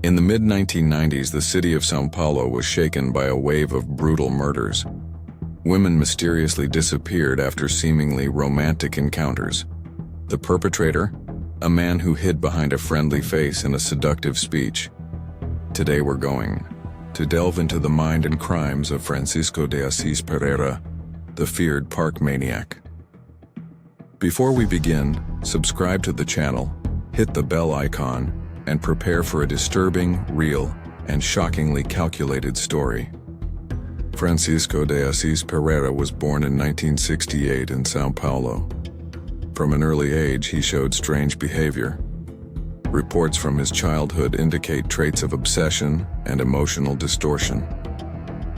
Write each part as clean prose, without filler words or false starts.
In the mid-1990s, the city of São Paulo was shaken by a wave of brutal murders. Women mysteriously disappeared after seemingly romantic encounters. The perpetrator? A man who hid behind a friendly face and a seductive speech. Today we're going to delve into the mind and crimes of Francisco de Assis Pereira, the feared Park Maniac. Before we begin, subscribe to the channel, hit the bell icon, and prepare for a disturbing, real, and shockingly calculated story. Francisco de Assis Pereira was born in 1968 in São Paulo. From an early age, he showed strange behavior. Reports from his childhood indicate traits of obsession and emotional distortion.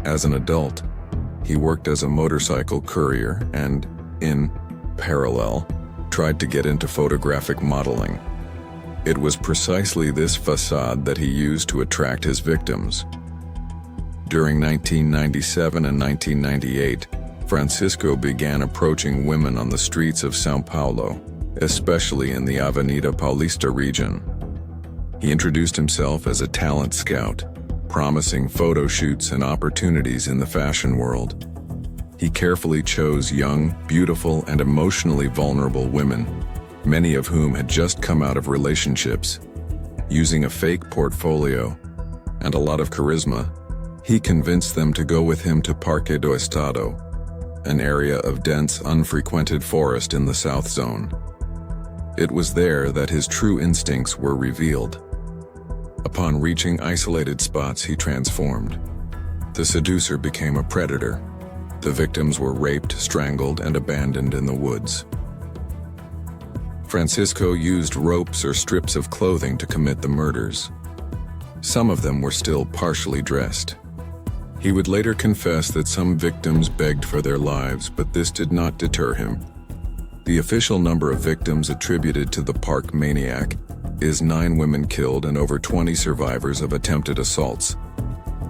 As an adult, he worked as a motorcycle courier and, in parallel, tried to get into photographic modeling. It was precisely this facade that he used to attract his victims. During 1997 and 1998, Francisco began approaching women on the streets of São Paulo, especially in the Avenida Paulista region. He introduced himself as a talent scout, promising photo shoots and opportunities in the fashion world. He carefully chose young, beautiful, and emotionally vulnerable women, many of whom had just come out of relationships. Using a fake portfolio and a lot of charisma, he convinced them to go with him to Parque do Estado, an area of dense, unfrequented forest in the South Zone. It was there that his true instincts were revealed. Upon reaching isolated spots, he transformed. The seducer became a predator. The victims were raped, strangled, and abandoned in the woods. Francisco used ropes or strips of clothing to commit the murders. Some of them were still partially dressed. He would later confess that some victims begged for their lives, but this did not deter him. The official number of victims attributed to the Park Maniac is 9 women killed and over 20 survivors of attempted assaults.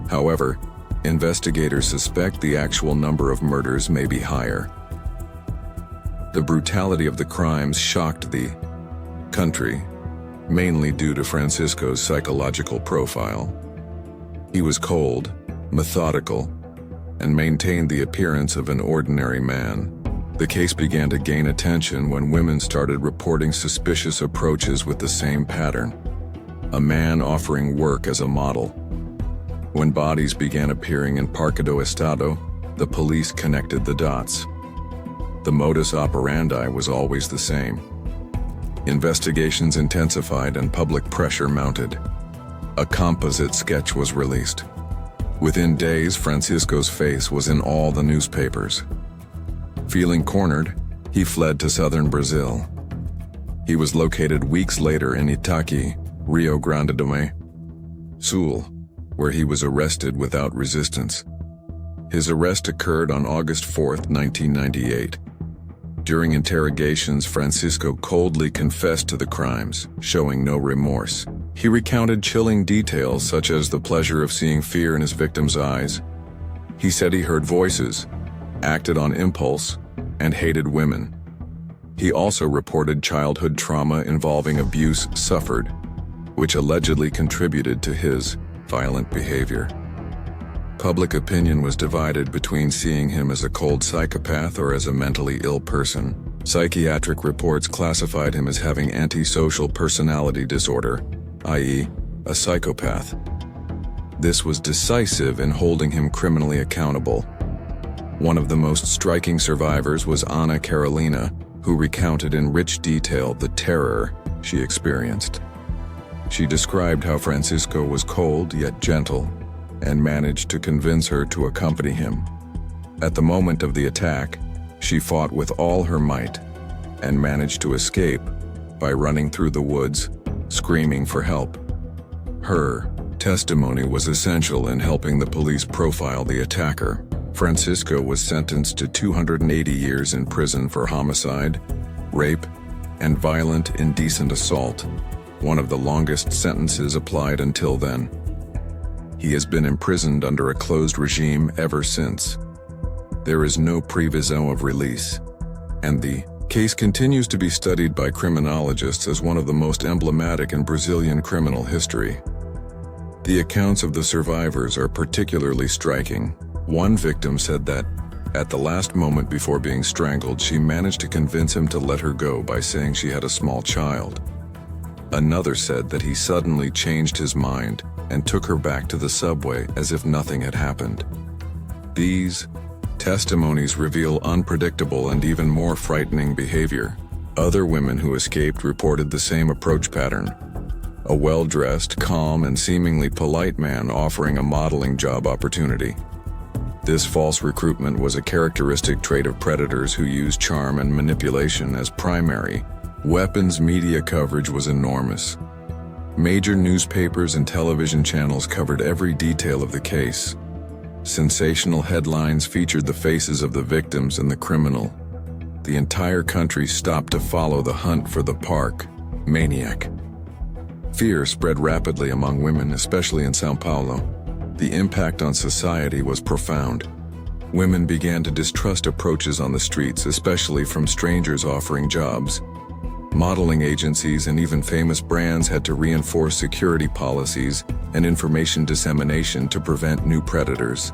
However, investigators suspect the actual number of murders may be higher. The brutality of the crimes shocked the country, mainly due to Francisco's psychological profile. He was cold, methodical, and maintained the appearance of an ordinary man. The case began to gain attention when women started reporting suspicious approaches with the same pattern. A man offering work as a model. When bodies began appearing in Parque do Estado, the police connected the dots. The modus operandi was always the same. Investigations intensified and public pressure mounted. A composite sketch was released. Within days, Francisco's face was in all the newspapers. Feeling cornered, he fled to southern Brazil. He was located weeks later in Itaqui, Rio Grande do Sul, where he was arrested without resistance. His arrest occurred on August 4, 1998. During interrogations, Francisco coldly confessed to the crimes, showing no remorse. He recounted chilling details such as the pleasure of seeing fear in his victims' eyes. He said he heard voices, acted on impulse, and hated women. He also reported childhood trauma involving abuse suffered, which allegedly contributed to his violent behavior. Public opinion was divided between seeing him as a cold psychopath or as a mentally ill person. Psychiatric reports classified him as having antisocial personality disorder, i.e., a psychopath. This was decisive in holding him criminally accountable. One of the most striking survivors was Ana Carolina, who recounted in rich detail the terror she experienced. She described how Francisco was cold yet gentle, and managed to convince her to accompany him. At the moment of the attack, she fought with all her might and managed to escape by running through the woods, screaming for help. Her testimony was essential in helping the police profile the attacker. Francisco was sentenced to 280 years in prison for homicide, rape, and violent, indecent assault, one of the longest sentences applied until then. He has been imprisoned under a closed regime ever since. There is no previso of release, and the case continues to be studied by criminologists as one of the most emblematic in Brazilian criminal history. The accounts of the survivors are particularly striking. One victim said that, at the last moment before being strangled, she managed to convince him to let her go by saying she had a small child. Another said that he suddenly changed his mind and took her back to the subway as if nothing had happened. These testimonies reveal unpredictable and even more frightening behavior. Other women who escaped reported the same approach pattern. A well-dressed, calm, and seemingly polite man offering a modeling job opportunity. This false recruitment was a characteristic trait of predators who use charm and manipulation as primary weapons. Media coverage was enormous. Major newspapers and television channels covered every detail of the case. Sensational headlines featured the faces of the victims and the criminal. The entire country stopped to follow the hunt for the Park Maniac. Fear spread rapidly among women, especially in São Paulo. The impact on society was profound. Women began to distrust approaches on the streets, especially from strangers offering jobs. Modeling agencies and even famous brands had to reinforce security policies and information dissemination to prevent new predators.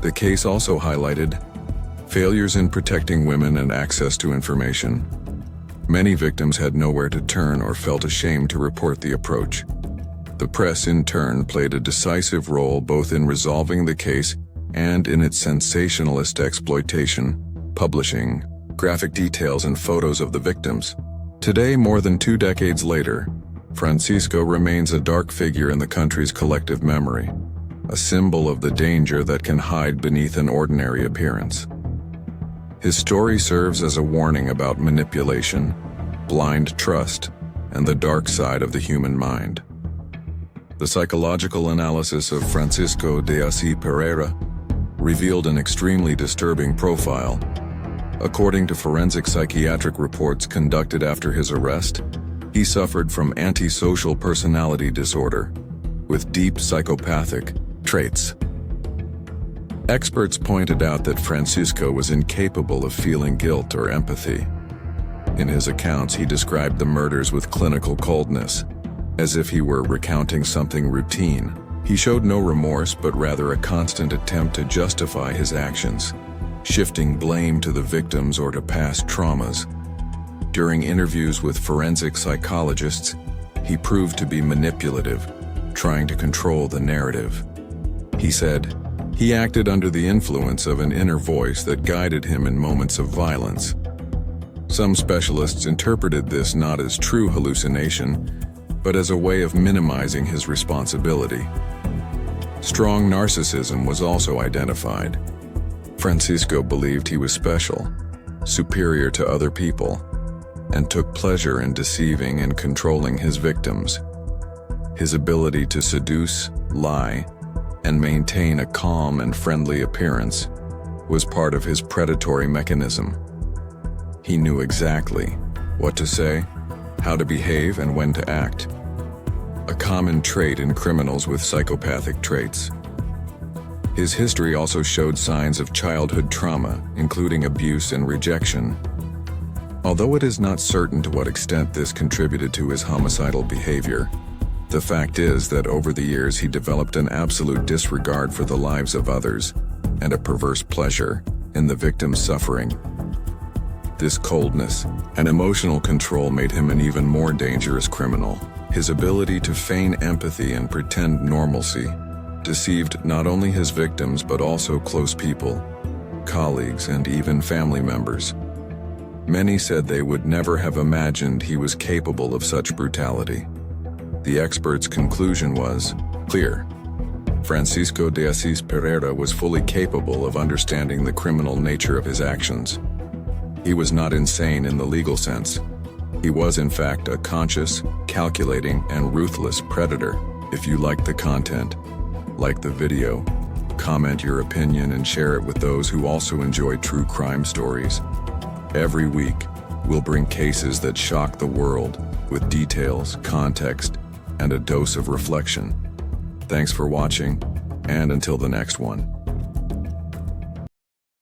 The case also highlighted failures in protecting women and access to information. Many victims had nowhere to turn or felt ashamed to report the approach. The press, in turn, played a decisive role both in resolving the case and in its sensationalist exploitation, publishing graphic details and photos of the victims. Today, more than 2 decades later, Francisco remains a dark figure in the country's collective memory, a symbol of the danger that can hide beneath an ordinary appearance. His story serves as a warning about manipulation, blind trust, and the dark side of the human mind. The psychological analysis of Francisco de Assis Pereira revealed an extremely disturbing profile. According to forensic psychiatric reports conducted after his arrest, he suffered from antisocial personality disorder, with deep psychopathic traits. Experts pointed out that Francisco was incapable of feeling guilt or empathy. In his accounts, he described the murders with clinical coldness, as if he were recounting something routine. He showed no remorse, but rather a constant attempt to justify his actions, shifting blame to the victims or to past traumas. During interviews with forensic psychologists, he proved to be manipulative, trying to control the narrative. He said, he acted under the influence of an inner voice that guided him in moments of violence. Some specialists interpreted this not as true hallucination, but as a way of minimizing his responsibility. Strong narcissism was also identified. Francisco believed he was special, superior to other people, and took pleasure in deceiving and controlling his victims. His ability to seduce, lie, and maintain a calm and friendly appearance was part of his predatory mechanism. He knew exactly what to say, how to behave, and when to act. A common trait in criminals with psychopathic traits. His history also showed signs of childhood trauma, including abuse and rejection. Although it is not certain to what extent this contributed to his homicidal behavior, the fact is that over the years he developed an absolute disregard for the lives of others and a perverse pleasure in the victim's suffering. This coldness and emotional control made him an even more dangerous criminal. His ability to feign empathy and pretend normalcy deceived not only his victims but also close people, colleagues, and even family members. Many said they would never have imagined he was capable of such brutality. The expert's conclusion was clear. Francisco de Assis Pereira was fully capable of understanding the criminal nature of his actions. He was not insane in the legal sense. He was, in fact, a conscious, calculating, and ruthless predator. If you liked the content, like the video, comment your opinion and share it with those who also enjoy true crime stories. Every week, we'll bring cases that shock the world with details, context, and a dose of reflection. Thanks for watching, and until the next one.